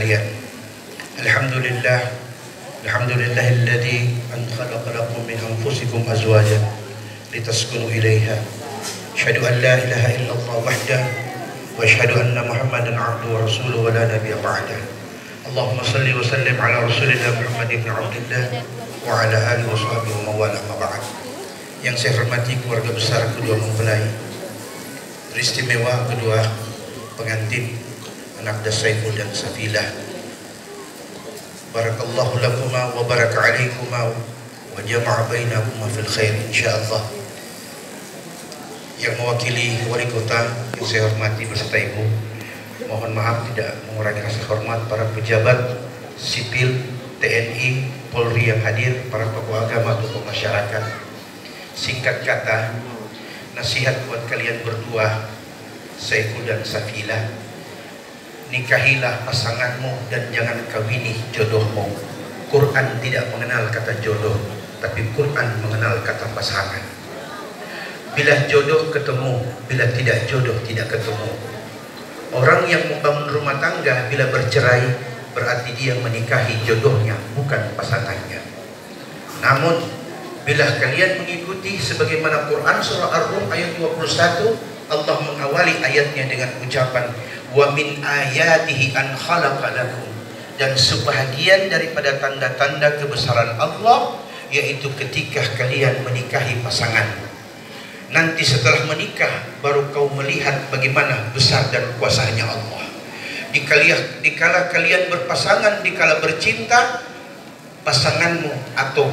kalian. Alhamdulillah, alhamdulillahilladzi an khalaqa lakum min anfusikum azwajan litaskunu ilaiha. Asyhadu an la ilaha illallah wahdahu wa asyhadu anna Muhammadan abduhu wa rasuluhu wa la nabiyya ba'dahu. Allahumma salli wa sallim ala rasulillah Muhammad ibn Abdillah wa ala alihi wa sahbihi wa mawala ma ba'd. Yang saya hormati keluarga besar kedua mempelai, beristimewa kedua pengantin anak Saiful dan Safilah. Barakallahu lakuma wa baraka alaikuma wa jama'a bainakuma fil khair insyaallah. Yang mewakili wali kota yang saya hormati beserta ibu, mohon maaf tidak mengurangi rasa hormat para pejabat sipil, TNI, Polri yang hadir, para tokoh agama, tokoh masyarakat. Singkat kata, nasihat buat kalian berdua, Saiful dan Safilah, nikahilah pasanganmu dan jangan kawini jodohmu. Quran tidak mengenal kata jodoh, tapi Quran mengenal kata pasangan. Bila jodoh ketemu, bila tidak jodoh tidak ketemu. Orang yang membangun rumah tangga bila bercerai berarti dia menikahi jodohnya, bukan pasangannya. Namun bila kalian mengikuti sebagaimana Quran surah Ar-Rum ayat 21, Allah mengawali ayatnya dengan ucapan wa min ayatihi an khalaqa lakum, dan sebahagian daripada tanda-tanda kebesaran Allah yaitu ketika kalian menikahi pasangan. Nanti setelah menikah baru kau melihat bagaimana besar dan kuasanya Allah. Dikala kalian berpasangan, dikala bercinta, pasanganmu atau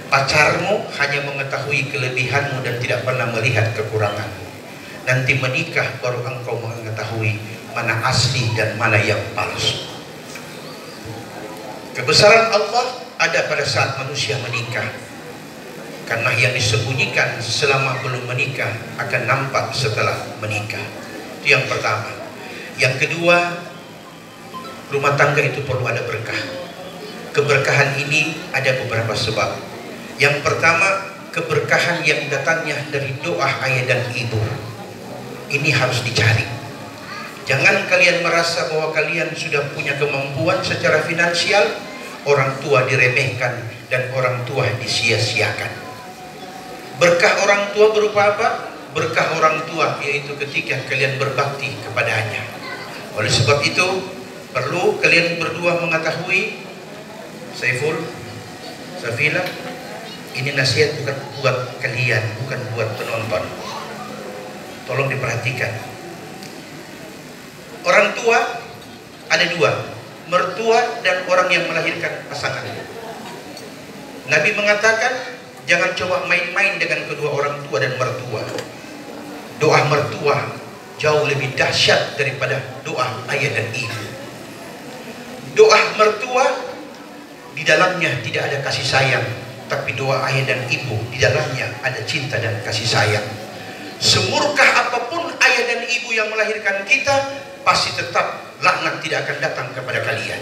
pacarmu hanya mengetahui kelebihanmu dan tidak pernah melihat kekuranganmu. Nanti menikah baru engkau mengetahui mana asli dan mana yang palsu. Kebesaran Allah ada pada saat manusia menikah, karena yang disembunyikan selama belum menikah akan nampak setelah menikah. Itu yang pertama. Yang kedua, rumah tangga itu perlu ada berkah. Keberkahan ini ada beberapa sebab. Yang pertama, keberkahan yang datangnya dari doa ayah dan ibu. Ini harus dicari. Jangan kalian merasa bahwa kalian sudah punya kemampuan secara finansial, orang tua diremehkan dan orang tua disia-siakan. Berkah orang tua berupa apa? Berkah orang tua yaitu ketika kalian berbakti kepadanya. Oleh sebab itu perlu kalian berdua mengetahui, Saiful, Safilah, ini nasihat bukan buat kalian, bukan buat penonton. Tolong diperhatikan. Orang tua ada dua, mertua dan orang yang melahirkan pasangan. Nabi mengatakan jangan coba main-main dengan kedua orang tua dan mertua. Doa mertua jauh lebih dahsyat daripada doa ayah dan ibu. Doa mertua di dalamnya tidak ada kasih sayang, tapi doa ayah dan ibu di dalamnya ada cinta dan kasih sayang. Semurkah apapun ayah dan ibu yang melahirkan kita, pasti tetap laknat tidak akan datang kepada kalian.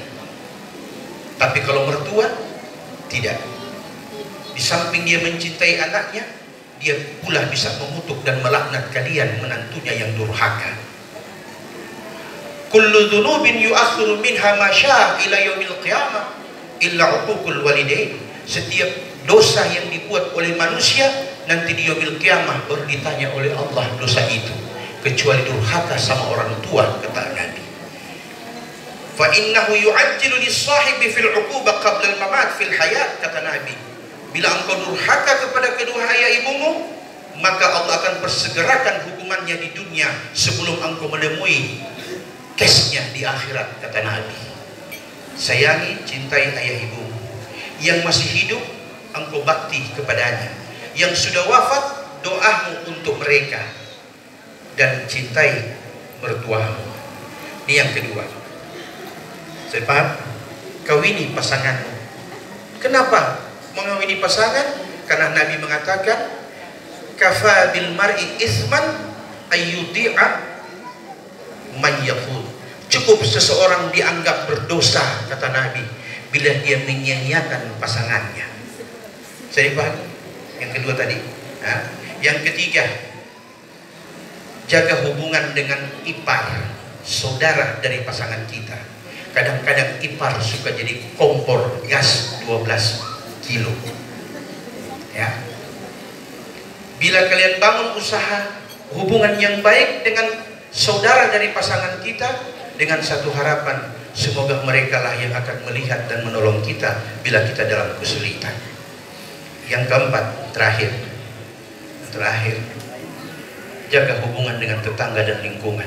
Tapi kalau mertua, tidak. Di samping dia mencintai anaknya, dia pula bisa mengutuk dan melaknat kalian menantunya yang durhaka. Kullu dzunubin yu'akhiru minha ma syaa ila yaumil qiyamah illa uququl walidain. Setiap dosa yang dibuat oleh manusia nanti di yaumil qiyamah baru ditanya oleh Allah dosa itu, kecuali durhaka sama orang tua, kata Nabi. Fa innahu yu'ajjilu lis-sahibi fil 'uqubah qabla al-mamat fil hayat, kata Nabi. Bila engkau durhaka kepada kedua ayah ibumu, maka Allah akan persegerakan hukumannya di dunia sebelum engkau menemui kesnya di akhirat, kata Nabi. Sayangi, cintai ayah ibumu. Yang masih hidup, engkau bakti kepadanya. Yang sudah wafat, doamu untuk mereka. Dan cintai mertuamu. Ini yang kedua. Saya paham? Kawini pasanganmu. Kenapa mengawini pasangan? Karena Nabi mengatakan kafa bil mar'i isman ayyudi'a man yaqul. Cukup seseorang dianggap berdosa, kata Nabi, bila dia menyia-nyiakan pasangannya. Saya paham? Yang kedua tadi. Yang ketiga, jaga hubungan dengan ipar, saudara dari pasangan kita. Kadang-kadang ipar suka jadi kompor gas 12 kilo. Ya. Bila kalian bangun usaha hubungan yang baik dengan saudara dari pasangan kita, dengan satu harapan, semoga mereka lah yang akan melihat dan menolong kita bila kita dalam kesulitan. Yang keempat, terakhir, jaga hubungan dengan tetangga dan lingkungan.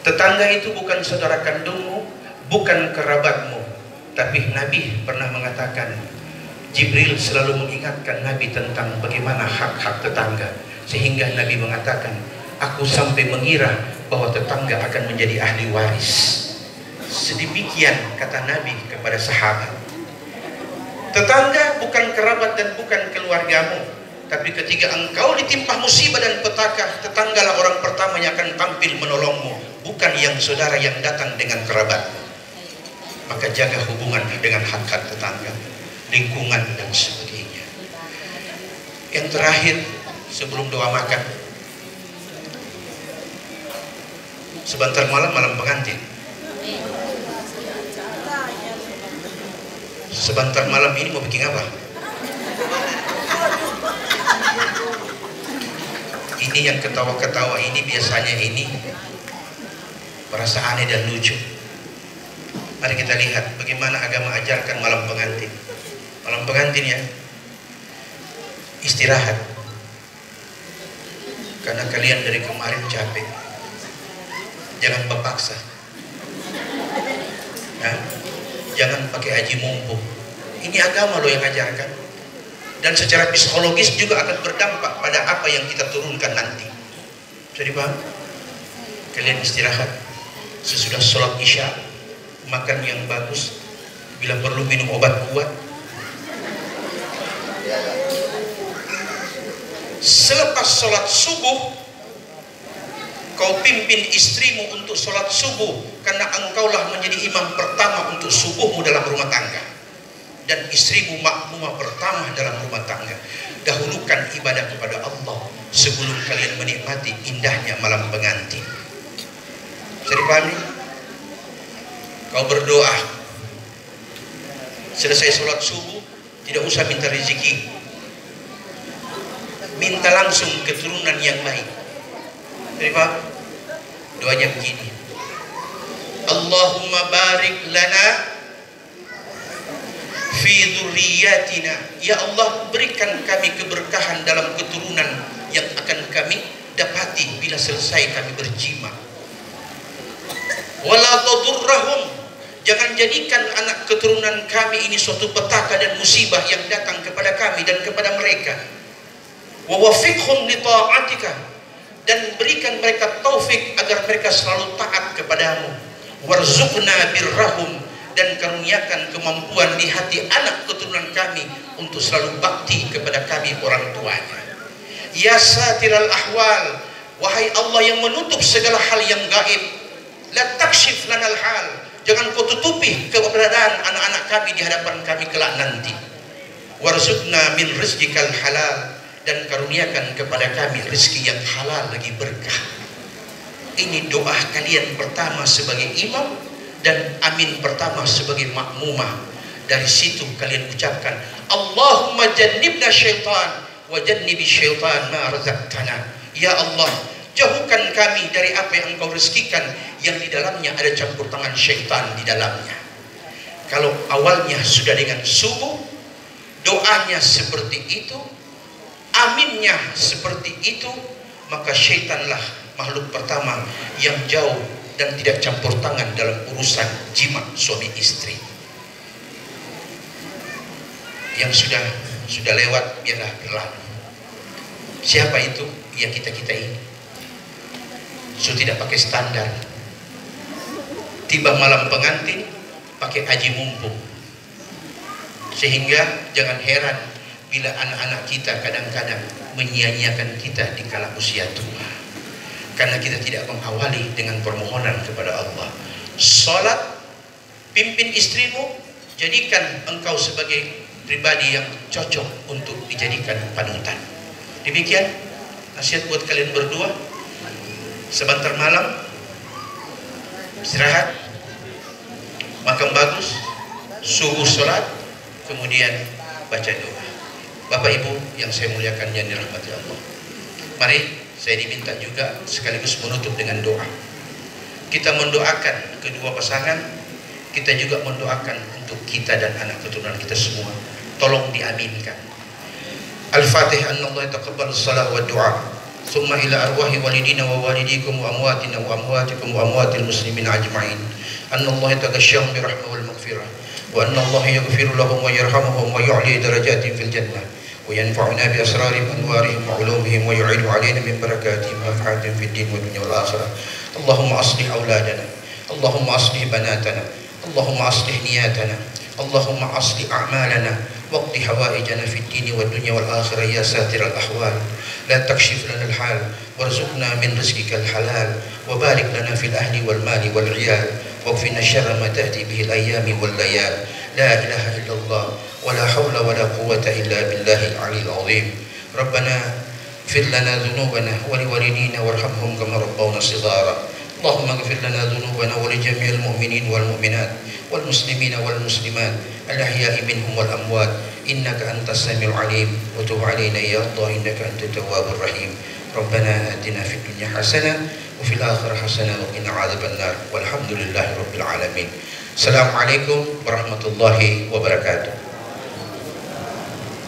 Tetangga itu bukan saudara kandungmu, bukan kerabatmu, tapi Nabi pernah mengatakan, Jibril selalu mengingatkan Nabi tentang bagaimana hak-hak tetangga, sehingga Nabi mengatakan, aku sampai mengira bahwa tetangga akan menjadi ahli waris. Sedemikian kata Nabi kepada sahabat. Tetangga bukan kerabat dan bukan keluargamu, tapi ketika engkau ditimpa musibah dan petaka, tetanggalah orang pertama yang akan tampil menolongmu, bukan yang saudara yang datang dengan kerabat. Maka jaga hubungan dengan hak-hak tetangga, lingkungan dan sebagainya. Yang terakhir, sebelum doa makan, sebentar malam pengantin. Sebentar malam ini mau bikin apa? Ini yang ketawa-ketawa ini biasanya ini merasa aneh dan lucu. Mari kita lihat bagaimana agama ajarkan malam pengantin. Malam pengantin ya, istirahat. Karena kalian dari kemarin capek. Jangan berpaksa. Nah, jangan pakai haji mumpung. Ini agama loh yang ajarkan. Dan secara psikologis juga akan berdampak pada apa yang kita turunkan nanti. Bisa dipaham? Kalian istirahat. Sesudah sholat isya, makan yang bagus. Bila perlu minum obat kuat. Selepas sholat subuh, kau pimpin istrimu untuk sholat subuh, karena engkaulah menjadi imam pertama untuk subuhmu dalam rumah tangga, dan istrimu makmumah pertama dalam rumah tangga. Dahulukan ibadah kepada Allah sebelum kalian menikmati indahnya malam pengantin. Bisa dipahami? Kau berdoa, selesai sholat subuh, tidak usah minta rezeki, minta langsung keturunan yang baik. Jadi Pak, doanya begini, Allahumma barik lana fi dzurriyyatina. Ya Allah, berikan kami keberkahan dalam keturunan yang akan kami dapati bila selesai kami berjima. Wala tadurrahum, jangan jadikan anak keturunan kami ini suatu petaka dan musibah yang datang kepada kami dan kepada mereka. Wa wafiqhum li ta'atika, dan berikan mereka taufik agar mereka selalu taat kepadamu. Warzuqna birrahum, dan karuniakan kemampuan di hati anak keturunan kami untuk selalu bakti kepada kami orang tuanya. Ya satiral ahwal, wahai Allah yang menutup segala hal yang gaib, la takshif lanal hal, jangan kau tutupi keberadaan anak-anak kami di hadapan kami kelak nanti. Warzuqna min rizqikal halal, dan karuniakan kepada kami rezeki yang halal lagi berkah. Ini doa kalian pertama sebagai imam dan amin pertama sebagai makmumah. Dari situ kalian ucapkan, Allahumma jannibna syaitan wa jannibi syaitan ma razaqtana. Ya Allah, jauhkan kami dari apa yang engkau rezekikan yang di dalamnya ada campur tangan syaitan di dalamnya. Kalau awalnya sudah dengan subuh, doanya seperti itu, aminnya seperti itu, maka syaitanlah makhluk pertama yang jauh dan tidak campur tangan dalam urusan jima suami istri. Yang sudah lewat biarlah berlalu. Siapa itu? Ya kita ini. So tidak pakai standar. Tiba malam pengantin pakai haji mumpung. Sehingga jangan heran bila anak-anak kita kadang-kadang menyia-nyiakan kita di kala usia tua, karena kita tidak mengawali dengan permohonan kepada Allah. Salat, pimpin istrimu, jadikan engkau sebagai pribadi yang cocok untuk dijadikan panutan. Demikian nasihat buat kalian berdua. Sebentar malam istirahat, makam bagus, subuh sholat, kemudian baca doa. Bapak Ibu yang saya muliakan yang dirahmati Allah, mari saya diminta juga sekaligus menutup dengan doa. Kita mendoakan kedua pasangan, kita juga mendoakan untuk kita dan anak keturunan kita semua. Tolong diaminkan. Al-Fatihah. Anallahu yataqabbalu shalah wa du'a. Thumma ila arwahi walidina wa walidikum wa amwatina wa amwatikum wa amwatil muslimin ajma'in. Anallahu yataghashshahum bi rahmah wal maghfirah. Wa anallahu yaghfiru lahum wa yarhamuhum wa yu'li darajatin fil jannah. Wa yanfa'una bi asrarihim anwarihim wa ulumihim wa yu'idu 'alaina min barakatihim wa naf'atin fid din wa dunya wal akhirah. Allahumma aslih auladana. Allahumma aslih banatana. Allahumma aslih niyatana. Allahumma aslih a'malana. واقض حوائجنا في الدين والدنيا والآخرة يا ساتر الأحوال. لا تكشف لنا الحال وارزقنا من رزقك الحلال وبارك لنا في الأهل والمال والعيال واكفنا شر ما تأتي به الأيام والليال. لا إله إلا الله ولا حول ولا قوة إلا بالله العلي العظيم. ربنا اغفر لنا ذنوبنا ولوالدينا وارحمهم كما ربونا صغارا. اللهم اغفر لنا ذنوبنا ولجميع المؤمنين والمؤمنات والمسلمين والمسلمات الأحياء منهم والأموات إنك أنت السميع العليم وتب علينا يا الله إنك أنت التواب الرحيم. ربنا آتنا في الدنيا حسنة وفي الآخرة حسنة وقنا عذاب النار والحمد لله رب العالمين. السلام عليكم ورحمة الله وبركاته.